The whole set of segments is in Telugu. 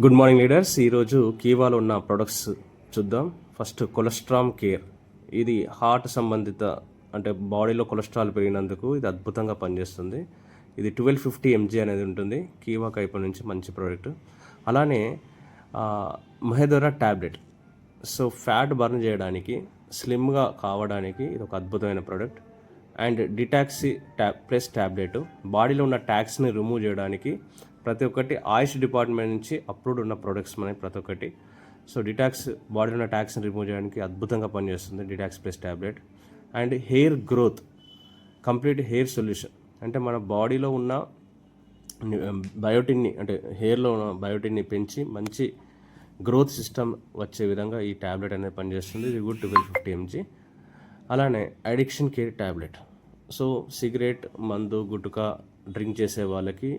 Good morning leaders. ఈరోజు కీవాలో ఉన్న ప్రొడక్ట్స్ చూద్దాం. First కొలెస్ట్రామ్ care. ఇది హార్ట్ సంబంధిత అంటే బాడీలో కొలెస్ట్రాల్ పెరిగినందుకు ఇది అద్భుతంగా పనిచేస్తుంది. ఇది 1250 mg అనేది ఉంటుంది. కీవా కైప నుంచి మంచి ప్రోడక్ట్. అలానే మహేదోరా ట్యాబ్లెట్. సో ఫ్యాట్ బర్న్ చేయడానికి, స్లిమ్గా కావడానికి ఇది ఒక అద్భుతమైన ప్రోడక్ట్. అండ్ డిటాక్సీ ప్లస్ ట్యాబ్లెట్ బాడీలో ఉన్న ట్యాక్స్ని రిమూవ్ చేయడానికి. ప్రతి ఒక్కటి ఆయుష్ డిపార్ట్మెంట్ నుంచి అప్రూవ్డ్ ఉన్న ప్రొడక్ట్స్ మనకి ప్రతి ఒక్కటి. సో డిటాక్స్ బాడీలో ఉన్న ట్యాక్స్ని రిమూవ్ చేయడానికి అద్భుతంగా పనిచేస్తుంది detox plus tablet. And hair growth complete hair solution అంటే మన బాడీలో ఉన్న బయోటిన్ని అంటే హెయిర్లో ఉన్న బయోటిన్ని పెంచి మంచి గ్రోత్ సిస్టమ్ వచ్చే విధంగా ఈ ట్యాబ్లెట్ అనేది పనిచేస్తుంది. ఇది కూడా 1250 mg. అలానే addiction care tablet. So cigarette, మందు, గుట్కా డ్రింక్ చేసే వాళ్ళకి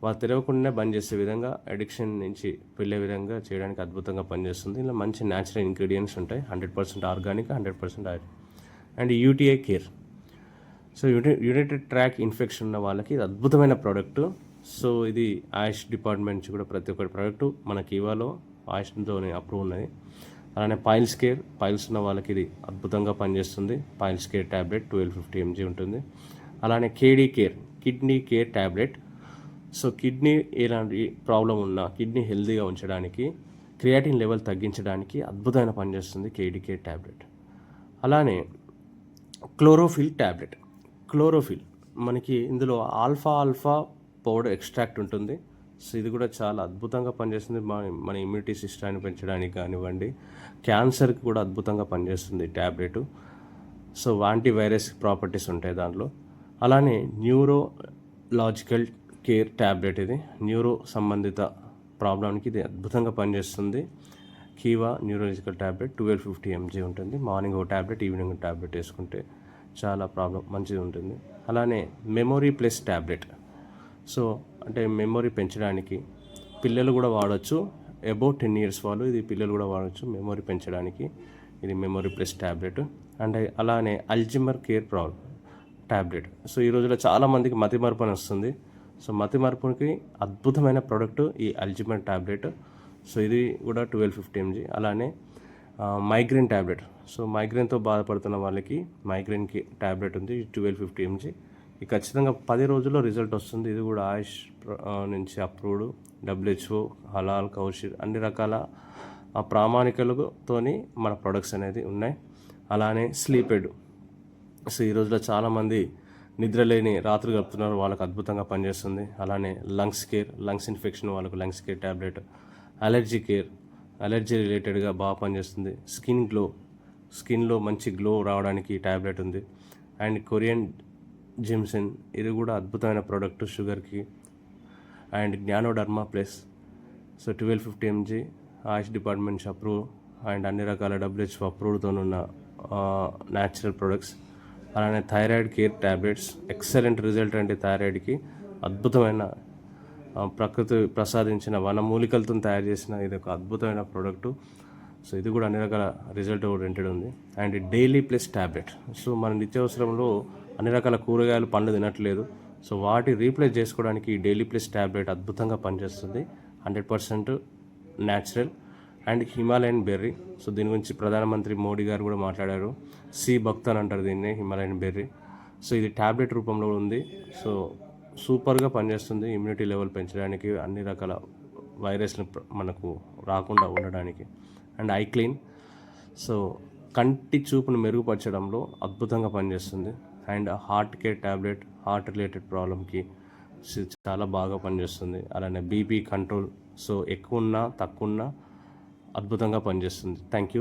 వాళ్ళు తెలియకుండా బంద్ చేసే విధంగా, అడిక్షన్ నుంచి వెళ్ళే విధంగా చేయడానికి అద్భుతంగా పనిచేస్తుంది. ఇలా మంచి న్యాచురల్ ఇంగ్రీడియంట్స్ ఉంటాయి. 100% organic, 100% oil. And UTI care. So United tract infection ఉన్న వాళ్ళకి ఇది అద్భుతమైన ప్రోడక్ట్. సో ఇది ఆయుష్ డిపార్ట్మెంట్ నుంచి కూడా ప్రతి ఒక్కటి ప్రోడక్ట్ మనకి ఇవాలో ఆయుష్తోనే అప్రూవ్ ఉన్నది. అలానే పైల్స్ కేర్. పైల్స్ ఉన్న వాళ్ళకి ఇది అద్భుతంగా పనిచేస్తుంది. పైల్స్ కేర్ ట్యాబ్లెట్ 1250 mg ఉంటుంది. అలానే KD care kidney care tablet. So kidney ఎలాంటి ప్రాబ్లం ఉన్నా కిడ్నీ హెల్తీగా ఉంచడానికి, క్రియాటిన్ లెవెల్ తగ్గించడానికి అద్భుతమైన పనిచేస్తుంది కేడీ కేర్ ట్యాబ్లెట్. అలానే క్లోరోఫిల్ ట్యాబ్లెట్. క్లోరోఫిల్ మనకి ఇందులో ఆల్ఫా పౌడర్ ఎక్స్ట్రాక్ట్ ఉంటుంది. సో ఇది కూడా చాలా అద్భుతంగా పనిచేస్తుంది. మన ఇమ్యూనిటీ సిస్టాన్ని పెంచడానికి కానివ్వండి, క్యాన్సర్కి కూడా అద్భుతంగా పనిచేస్తుంది tablet. So anti virus properties ఉంటాయి దాంట్లో. అలానే న్యూరోలాజికల్ కేర్ ట్యాబ్లెట్. ఇది న్యూరో సంబంధిత ప్రాబ్లంకి ఇది అద్భుతంగా పనిచేస్తుంది. కీవా న్యూరోలాజికల్ ట్యాబ్లెట్ 1250 mg ఉంటుంది. మార్నింగ్ ఒక ట్యాబ్లెట్, ఈవినింగ్ ఒక ట్యాబ్లెట్ వేసుకుంటే చాలా ప్రాబ్లం మంచిగా ఉంటుంది. అలానే మెమొరీ ప్లస్ ట్యాబ్లెట్. సో అంటే మెమొరీ పెంచడానికి పిల్లలు కూడా వాడచ్చు. అబౌట్ 10 years వాళ్ళు ఇది పిల్లలు కూడా వాడచ్చు మెమొరీ పెంచడానికి. ఇది మెమొరీ ప్లస్ ట్యాబ్లెట్. అండ్ అలానే Alzheimer care problem tablet. So ఈ రోజుల్లో చాలామందికి మతిమరుపు అని వస్తుంది. సో మతిమరుపుకి అద్భుతమైన ప్రోడక్ట్ ఈ అల్జిమర్ ట్యాబ్లెట్. సో ఇది కూడా 1250 mg. అలానే మైగ్రేన్ ట్యాబ్లెట్. సో మైగ్రేన్తో బాధపడుతున్న వాళ్ళకి మైగ్రేన్కి ట్యాబ్లెట్ ఉంది 1250 mg. ఇది ఖచ్చితంగా 10 రోజుల్లో రిజల్ట్ వస్తుంది. ఇది కూడా ఆయుష్ నుంచి అప్రూవ్డ్, WHO, హలాల్, కౌషిర్ అన్ని రకాల ప్రామాణికలతోని మన ప్రొడక్ట్స్ అనేది ఉన్నాయి. అలానే స్లీప్ ఎడ్. సో ఈ రోజులో చాలామంది నిద్రలేని రాత్రి గడుపుతున్నారు, వాళ్ళకి అద్భుతంగా పనిచేస్తుంది. అలానే లంగ్స్ కేర్, లంగ్స్ ఇన్ఫెక్షన్ వాళ్ళకు lungs care tablet. Allergy care, allergy రిలేటెడ్గా బాగా పనిచేస్తుంది. స్కిన్ గ్లో, స్కిన్లో మంచి గ్లో రావడానికి ట్యాబ్లెట్ ఉంది. అండ్ కొరియన్ జిమ్సిన్, ఇది కూడా అద్భుతమైన ప్రోడక్ట్ షుగర్కి. And ganoderma plus. So 1250 mg AYUSH department approve and అన్ని రకాల WHO అప్రూవ్డ్తో ఉన్న న్యాచురల్ ప్రొడక్ట్స్. అలానే thyroid care tablets. Excellent result అంటే థైరాయిడ్కి అద్భుతమైన ప్రకృతి ప్రసాదించిన వనమూలికలతో తయారు చేసిన ఇది ఒక అద్భుతమైన ప్రోడక్టు. సో ఇది కూడా అన్ని రకాల రిజల్ట్ ఓరియంటెడ్ ఉంది. And daily plus tablet. So మన నిత్యావసరంలో అన్ని రకాల కూరగాయలు, పండ్లు తినట్లేదు. సో వాటి రీప్లేస్ చేసుకోవడానికి ఈ డైలీ ప్లస్ ట్యాబ్లెట్ అద్భుతంగా పనిచేస్తుంది. 100% natural. And Himalayan berry. So దీని గురించి ప్రధానమంత్రి మోడీ గారు కూడా మాట్లాడారు. సి భక్త్ అని అంటారు దీన్ని, హిమాలయన్ బెర్రీ. సో ఇది ట్యాబ్లెట్ రూపంలో ఉంది. సో సూపర్గా పనిచేస్తుంది ఇమ్యూనిటీ లెవెల్ పెంచడానికి, అన్ని రకాల వైరస్లు మనకు రాకుండా ఉండడానికి. And I clean. సో కంటి చూపును మెరుగుపరచడంలో అద్భుతంగా పనిచేస్తుంది. And heart care tablet, heart related ప్రాబ్లమ్కి చాలా బాగా పనిచేస్తుంది. అలానే బీపీ కంట్రోల్. సో ఎక్కువ ఉన్నా తక్కువ ఉన్నా అద్భుతంగా పనిచేస్తుంది. Thank you.